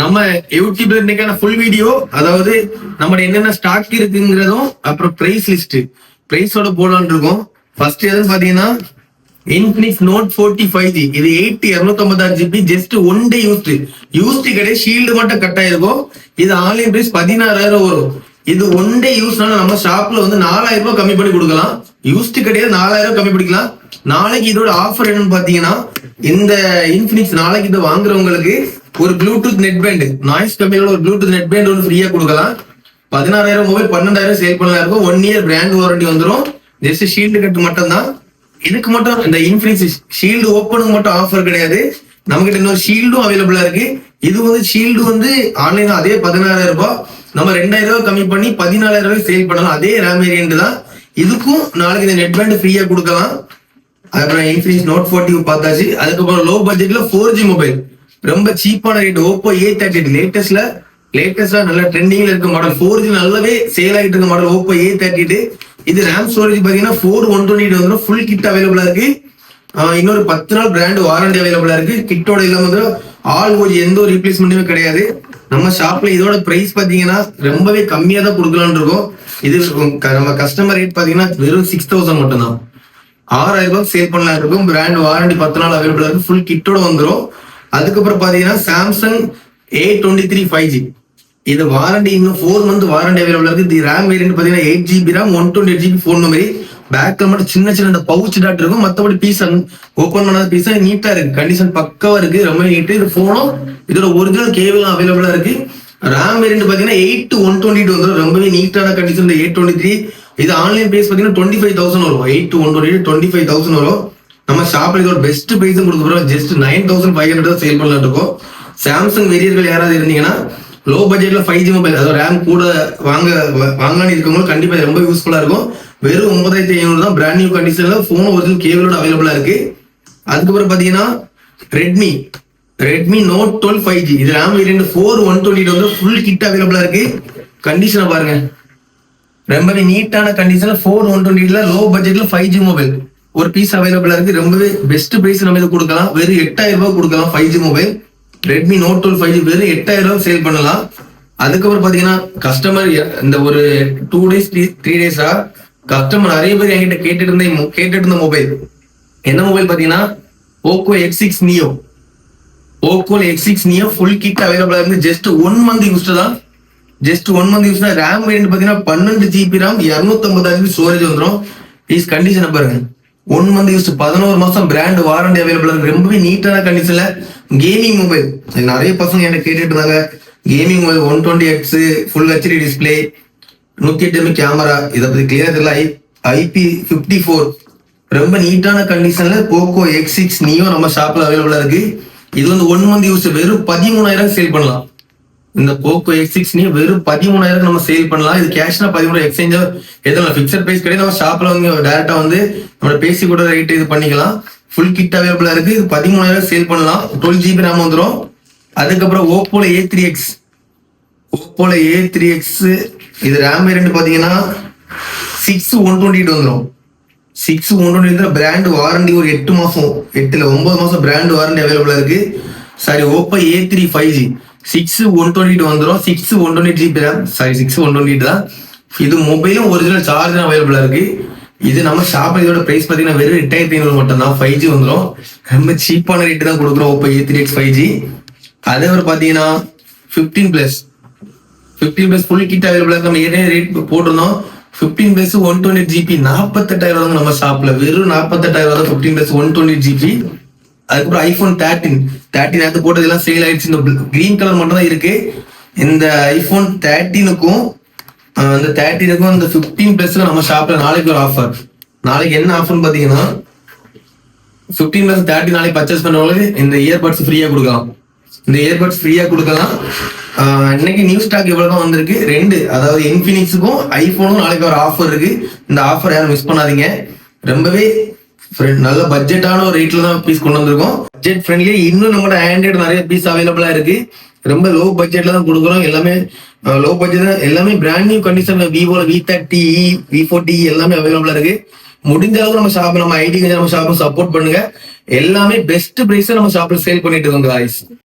நம்ம யூடியூப்ல இன்னைக்கான ஃபுல் வீடியோ, அதாவது நம்ம என்னென்ன ஸ்டாக் இருக்குங்கிறதும் அப்புறம் பிரைஸ் லிஸ்ட் பிரைஸோட போடலான்னு இருக்கோம். ஃபர்ஸ்ட் எதுன்னு பாத்தீங்கன்னா Infinix Note 40 5G. இது 256 GB just one day used கிடையாது. ஷீல்டு மட்டும் கட் ஆயிருக்கும். இது ஆன்லைன் பிரைஸ் 16,000 வரும். இது ஒன் டே யூஸ்னால நம்ம ஷாப்ல வந்து 4,000 ரூபாய் கம்மி பண்ணி கொடுக்கலாம். யூஸ்டு கிடையாது, 4,000 கம்மி பண்ணிக்கலாம். நாளைக்கு இதோட ஆஃபர் என்னன்னு பாத்தீங்கன்னா, இந்த இன்ஃபினிக்ஸ் நாளைக்கு இதை வாங்குறவங்களுக்கு ஒரு ப்ளூடூத் நெட் பேண்ட், நாய்ஸ் கம்பெனியோட ஒரு ப்ளூடூத் நெட் பேண்ட் ஒன்று ஃப்ரீயா கொடுக்கலாம். 16,000 மொபைல் 12,000 சேல் பண்ணலாம் இருக்கும். 1 இயர் பிராண்ட் வாரண்டி வந்துடும். ஜஸ்ட் ஷீல்டு கட்டு மட்டும் தான். இதுக்கு மட்டும் இந்த இன்ஃபினிக்ஸ் ஷீல்டு ஓப்பனுக்கு மட்டும் ஆஃபர் கிடையாது. நம்ம கிட்ட இன்னொரு ஷீல்டும் அவைலபிளா இருக்கு. இது வந்து ஷீல்டு வந்து ஆன்லைன் அதே 16,000 ரூபாய், நம்ம 2,000 ரூபாய் கம்மி பண்ணி 14,000 ரூபாய் சேல் பண்ணலாம். அதே ரேம் வேரியன்ட் தான். இதுக்கும் நாளைக்கு இந்த நெட் பேண்ட் ஃப்ரீயா கொடுக்கலாம். அதுக்கப்புறம் இன்ஃபினிக்ஸ் Note 40 பார்த்தாச்சு. அதுக்கப்புறம் லோ பட்ஜெட்ல 4G மொபைல் ரொம்ப சீப்பான ரேட், Oppo A38 லேட்டஸ்டா நல்ல ட்ரெண்டிங்ல இருக்க மாடல். 4G நல்லாவே சேல் ஆகிட்டு இருக்க மாடல் Oppo A38. இது ரேம் ஸ்டோரேஜ் பாத்தீங்கன்னா 4,128 வந்துடும். ஃபுல் கிட் அவைலபிளா இருக்கு. இன்னொரு 10 நாள் பிராண்ட் வாரண்டி அவைலபிளா இருக்கு. கிட்டோட இல்லாம வந்து ஆல் ஓஜி எந்த ஒரு ரீப்ளேஸ்மெண்ட்டுமே கிடையாது. நம்ம ஷாப்ல இதோட பிரைஸ் பாத்தீங்கன்னா ரொம்பவே கம்மியா தான் கொடுக்கலாம்னு இருக்கோம். இது நம்ம கஸ்டமர் ரேட் பாத்தீங்கன்னா வெறும் 6,000 மட்டும் தான். 6,000 ரூபாய் சேல் பண்ணலாம் இருக்கும். பிராண்ட் வாரண்டி 10 நாள் அவைலபிளா இருக்கு. ஃபுல் கிட்டோட வந்துடும். அதுக்கப்புறம் பாத்தீங்கன்னா சாம்சங் A23 5G. இது வாரண்டி இன்னும் 4 மந்த் வாரண்டி அவைலபிளா இருக்கு. இது ரேம் வேரியன்ட் பாத்தீங்கன்னா 8GB RAM, 128 GB phone memory. பேக்ல மட்டும் சின்ன இந்த பவுச் டாட் இருக்கும். மத்தபடி பீஸ் ஓபன் பண்ணாத பீஸ் நீட்டா இருக்கு. கண்டிஷன் பக்கவா இருக்கு. ரொம்ப நீட்டு. இது போனும் இதோட ஒரிஜினல் கேபிள் அவைலபிளா இருக்கு. ரேம் வேரியன்ட் பாத்தீங்கன்னா 8 to 128 வந்துடும். ரொம்பவே நீட்டான கண்டிஷன். இந்த 823 இது ஆன்லைன் பிரைஸ் பாத்தீங்கன்னா 25,000 வரும். 8 to 128 25,000 வரும். நம்ம ஷாப்ல இதோட பெஸ்ட் பிரைஸ் கொடுத்துறோம். ஜஸ்ட் 9,500 தான் சேல் பண்ணலாம் இருக்கும். சாம்சங் வேரியர்கள் யாராவது இருந்தீங்கன்னா லோ பட்ஜெட்ல 5G மொபைல், அதாவது ரேம் கூட வாங்கலான்னு இருக்கவங்க கண்டிப்பா ரொம்ப யூஸ்ஃபுல்லா இருக்கும். வெறும் 9,500 தான். பிராண்ட் நியூ கண்டிஷன்ல போன் ஒரிஜினல் கேபிளோட அவைலபிளா இருக்கு. அதுக்கப்புறம் பாத்தீங்கன்னா ரெட்மி Note 12 5G. இது ரேம் வேரியன்ட் 4,128 வந்து ஃபுல் கிட் அவைலபிளா இருக்கு. கண்டிஷனை பாருங்க, ரொம்பவே நீட்டான கண்டிஷன்ல 4,128ல லோ பட்ஜெட்ல 5G மொபைல் ஒரு பீஸ் அவைலபிளா இருக்கு. ரொம்பவே பெஸ்ட் பிரைஸ் நம்ம இது கொடுக்கலாம். வெறும் 8,000 ரூபாய் கொடுக்கலாம் 5G mobile. Redmi Note 12 5G வெறும் 8,000 ரூபாய் சேல் பண்ணலாம். அதுக்கப்புறம் பாத்தீங்கன்னா கஸ்டமர் இந்த ஒரு 2 days 3 days கஸ்டமர் நிறைய பேர் என்கிட்ட கேட்டுட்டு இருந்த மொபைல் என்ன மொபைல் பாத்தீங்கன்னா Poco X6 Neo. Poco X6 Neo full kit அவைலபிளா இருந்து ஜஸ்ட் 1 மந்த் யூஸ்டு தான். ஜஸ்ட் 1 மந்த் யூஸ் தான். ரேம் வேரியன்ட் பாத்தீங்கன்னா 12GB ரேம், 250 GB ஸ்டோரேஜ் வந்துடும். ப்ளீஸ் கண்டிஷன் பாருங்க. 1 மந்த் யூஸ், 11 மாசம் பிராண்ட் வாரண்டி அவைலபிளா இருக்கு. ரொம்பவே நீட்டான கண்டிஷன்ல கேமிங் மொபைல். நிறைய பசங்க என்கிட்ட கேட்டுட்டு இருந்தாங்க. Gaming mobile 120Hz full HD display, 108 MP camera. இதை பத்தி கிளியர் தெரியல. IP54 ரொம்ப நீட்டான கண்டிஷன்ல Poco X6 Neo நம்ம ஷாப்ல அவைலபிளா இருக்கு. இது வந்து 1 மந்த் யூஸ் வெறும் 13,000 சேல் பண்ணலாம். இந்த Poco X6 Neo வெறும் 13,000 நம்ம சேல் பண்ணலாம். இது கேஷ்னா 13,000 எக்ஸ்சேஞ்ச் எதுவும் ஃபிக்ஸட் பிரைஸ் கிடையாது. நம்ம ஷாப்ல வந்து டைரக்டா வந்து நம்ம பேசி கூட ரேட் இது பண்ணிக்கலாம். ஃபுல் கிட் அவைலபிளா இருக்கு. இது 13,000 சேல் பண்ணலாம். 12GB ரேம் வந்துடும். அதுக்கப்புறம் Oppo A3X இது ரேம் வேரியன்ட் பாத்தீங்கன்னா 6,128 வந்துடும். 6,128 பிராண்ட் வாரண்டி ஒரு 8 மாசம் 9 மாசம் பிராண்ட் வாரண்டி அவைலபிளா இருக்கு. சாரி, Oppo A3 5G 6,128 வந்துடும். 6,128GB ரேம், சாரி 6,128 தான். இது மொபைலும் ஒரிஜினல் சார்ஜர் அவைலபிளா இருக்கு. இது நம்ம ஷாப் இதோட பிரைஸ் பாத்தீங்கன்னா வெறும் 8,500 மட்டும் தான். 5G வந்துடும். ரொம்ப சீப்பான ரேட் தான் கொடுக்குறோம் Oppo A3X 5G. அதே ஒரு பாத்தீங்கன்னா 15+ ஃபுல் கிட் அவைலபிளா இருக்கு. நம்ம ஏற்கனவே ரேட் போட்டிருந்தோம். 15+ 128GB 48,000 நம்ம ஷாப்ல வெறும் 48,000 15+ 128GB. அதுக்கப்புறம் iPhone 13 நேரத்து போட்டது எல்லாம் சேல் ஆயிடுச்சு. இந்த கிரீன் கலர் மட்டும் தான் இருக்கு. இந்த iPhone 13க்கும் இந்த 13க்கும் இந்த 15+ நம்ம ஷாப்ல நாளைக்கு ஒரு ஆஃபர். நாளைக்கு என்ன ஆஃபர்னு பாத்தீங்கன்னா 15+ 13 நாளைக்கு பர்ச்சேஸ் பண்ணவங்களுக்கு இந்த இயர்பட்ஸ் ஃப்ரீயா கொடுக்கலாம். இன்னைக்கு நியூ ஸ்டாக் எவ்வளவு வந்திருக்கு 2, அதாவது இன்ஃபினிக்ஸுக்கும் ஐபோனுக்கும் நாளைக்கு ஒரு ஆஃபர் இருக்கு. இந்த ஆஃபர் யாரும் மிஸ் பண்ணாதீங்க. ரொம்பவே நல்ல பட்ஜெட்டான ஒரு ரேட்ல தான் பீஸ் கொண்டு வந்திருக்கோம். Budget friendly. இன்னும் நம்மளோட ஆண்ட்ராய்டு நிறைய பீஸ் அவைலபிளா இருக்கு. ரொம்ப லோ பட்ஜெட்ல தான் கொடுக்குறோம். எல்லாமே லோ பட்ஜெட், எல்லாமே பிராண்ட் நியூ கண்டிஷன்ல விவோல V30, V40 எல்லாமே அவைலபிளா இருக்கு. முடிஞ்ச அளவுக்கு நம்ம ஷாப், நம்ம ஐடி நம்ம ஷாப் சப்போர்ட் பண்ணுங்க. எல்லாமே பெஸ்ட் பிரைஸ் நம்ம ஷாப்ல சேல் பண்ணிட்டு இருக்கோம் guys.